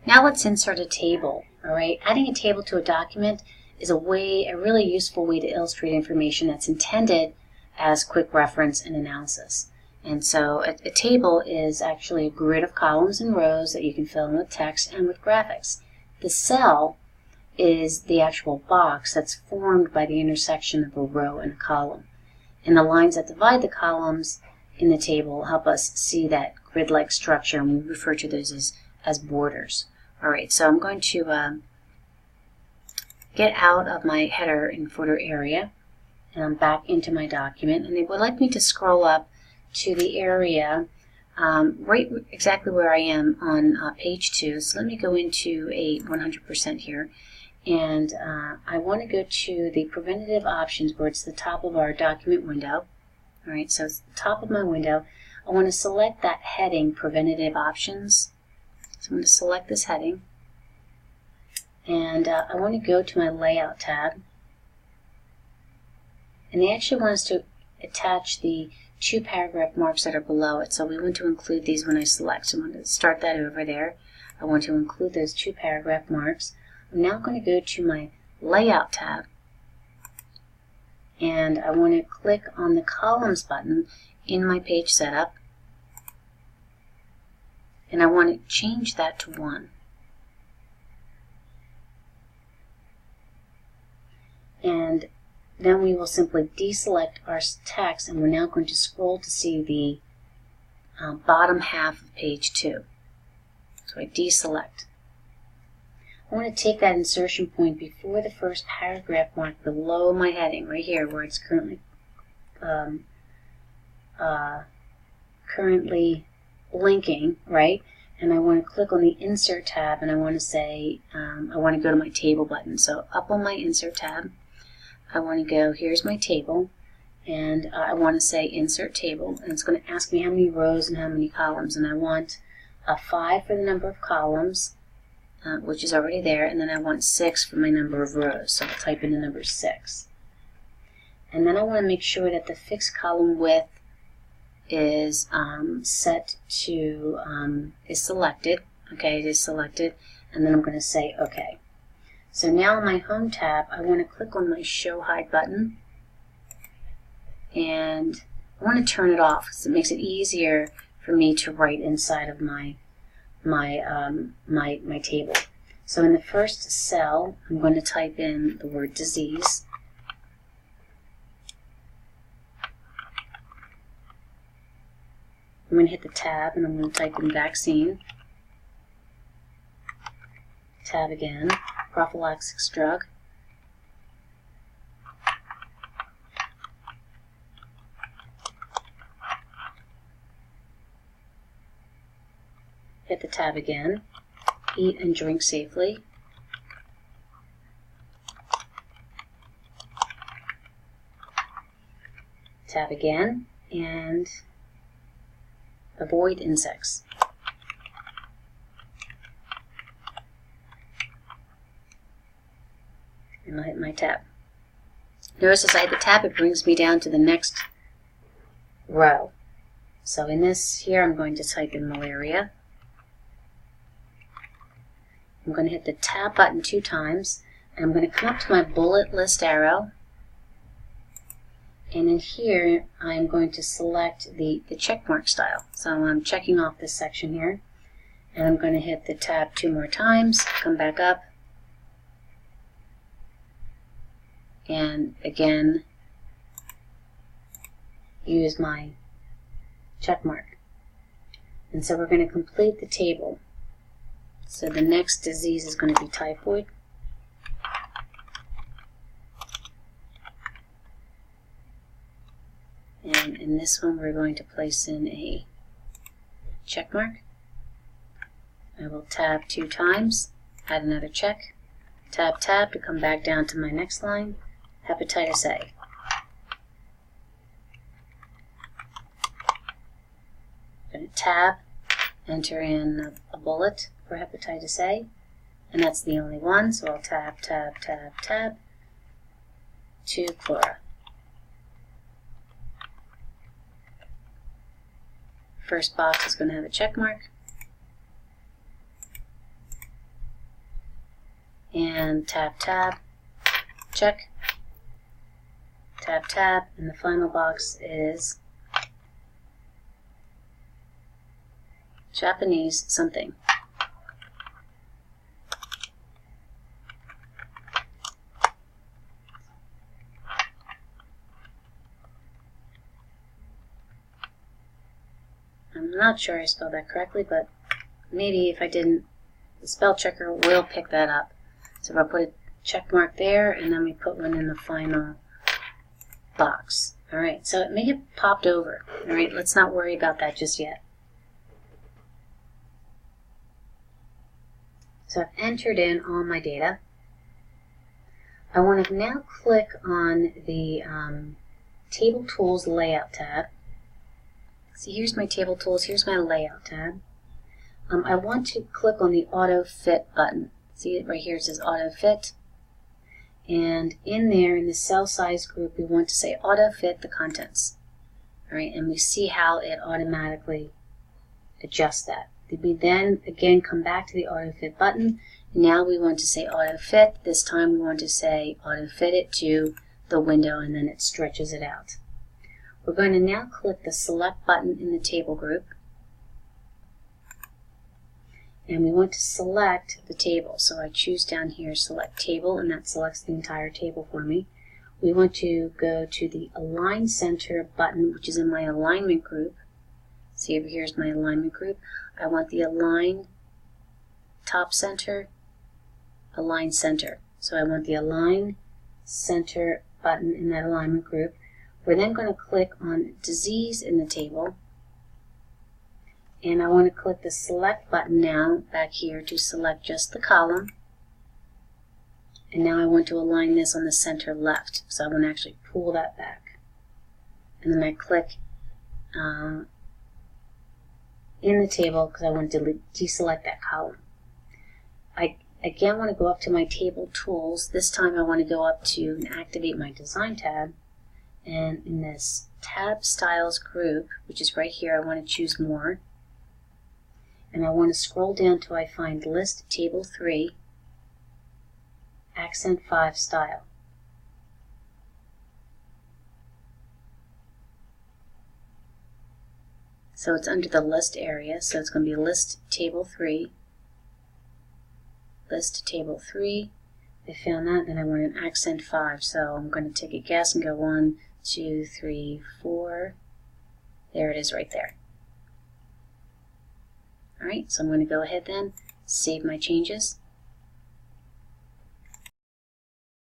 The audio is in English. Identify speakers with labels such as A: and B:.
A: Now let's insert a table. All right, adding a table to a document is a really useful way to illustrate information that's intended as quick reference and analysis. And so a table is actually a grid of columns and rows that you can fill in with text and with graphics. The cell is the actual box that's formed by the intersection of a row and a column. And the lines that divide the columns in the table help us see that grid-like structure, and we refer to those as borders. All right, so I'm going to get out of my header and footer area, and I'm back into my document, and they would like me to scroll up to the area right exactly where I am on page 2. So let me go into a 100% here, and I want to go to the preventative options where it's the top of our document window. All right, so it's the top of my window. I want to select that heading, preventative options. So I'm going to select this heading, and I want to go to my layout tab, and they actually want us to attach the 2 paragraph marks that are below it. So we want to include these when I select. So I'm going to start that over there. I want to include those 2 paragraph marks. I'm now going to go to my layout tab, and I want to click on the columns button in my page setup, and I want to change that to 1. And then we will simply deselect our text, and we're now going to scroll to see the bottom half of page 2. So I deselect. I want to take that insertion point before the first paragraph mark below my heading, right here where it's currently blinking, right? And I want to click on the Insert tab, and I want to say, I want to go to my Table button. So up on my Insert tab, I want to go, here's my table, and I want to say Insert Table, and it's going to ask me how many rows and how many columns, and I want 5 for the number of columns, which is already there, and then I want 6 for my number of rows, so I'll type in the number 6. And then I want to make sure that the fixed column width is set to, is selected, okay, it is selected, and then I'm going to say OK. So now in my Home tab, I want to click on my Show Hide button, and I want to turn it off because it makes it easier for me to write inside of my table. So in the first cell, I'm going to type in the word disease. I'm going to hit the tab, and I'm going to type in vaccine. Tab again, prophylaxis drug. Hit the tab again, eat and drink safely. Tab again, and avoid insects. And I'll hit my tab. Notice as I hit the tab, it brings me down to the next row. So in this here, I'm going to type in malaria. I'm going to hit the tab button 2 times, and I'm going to come up to my bullet list arrow, and in here I'm going to select the checkmark style. So I'm checking off this section here, and I'm going to hit the tab 2 more times, come back up, and again use my check mark. And so we're going to complete the table. So the next disease is going to be typhoid. And in this one we're going to place in a check mark. I will tab 2 times, add another check, tab tab to come back down to my next line, hepatitis A. I'm going to tab, enter in a bullet for hepatitis A, and that's the only one, so I'll tab, tab, tab, tab to chlora. First box is going to have a check mark. and tab, tab, check, tab, tab, and the final box is Japanese something. I'm not sure I spelled that correctly, but maybe if I didn't, the spell checker will pick that up. So if I put a check mark there, and then we put one in the final box. Alright, so it may have popped over. Alright, let's not worry about that just yet. So I've entered in all my data. I want to now click on the Table Tools Layout tab. See, here's my Table Tools, here's my Layout tab. I want to click on the Auto Fit button. See it right here, it says Auto Fit. And in there, in the cell size group, we want to say Auto Fit the contents. Alright, and we see how it automatically adjusts that. We then again come back to the Auto Fit button. Now we want to say Auto Fit. This time we want to say Auto Fit it to the window, and then it stretches it out. We're going to now click the Select button in the table group, and we want to select the table. So I choose down here Select Table, and that selects the entire table for me. We want to go to the Align Center button, which is in my alignment group. See, over here's my alignment group. I want the Align Top Center, Align Center. So I want the Align Center button in that alignment group. We're then going to click on Disease in the table, and I want to click the Select button now back here to select just the column. And now I want to align this on the center left, so I want to actually pull that back. And then I click in the table because I want to deselect that column. I again want to go up to my Table Tools. This time I want to go up to and activate my Design tab. And in this Tab Styles group, which is right here, I want to choose More. And I want to scroll down till I find List Table 3, Accent 5 Style. So it's under the List area, so it's going to be List Table 3, List Table 3. I found that, then I want an Accent 5, so I'm going to take a guess and go 1, 2, 3, 4. There it is right there. Alright, so I'm going to go ahead then, save my changes.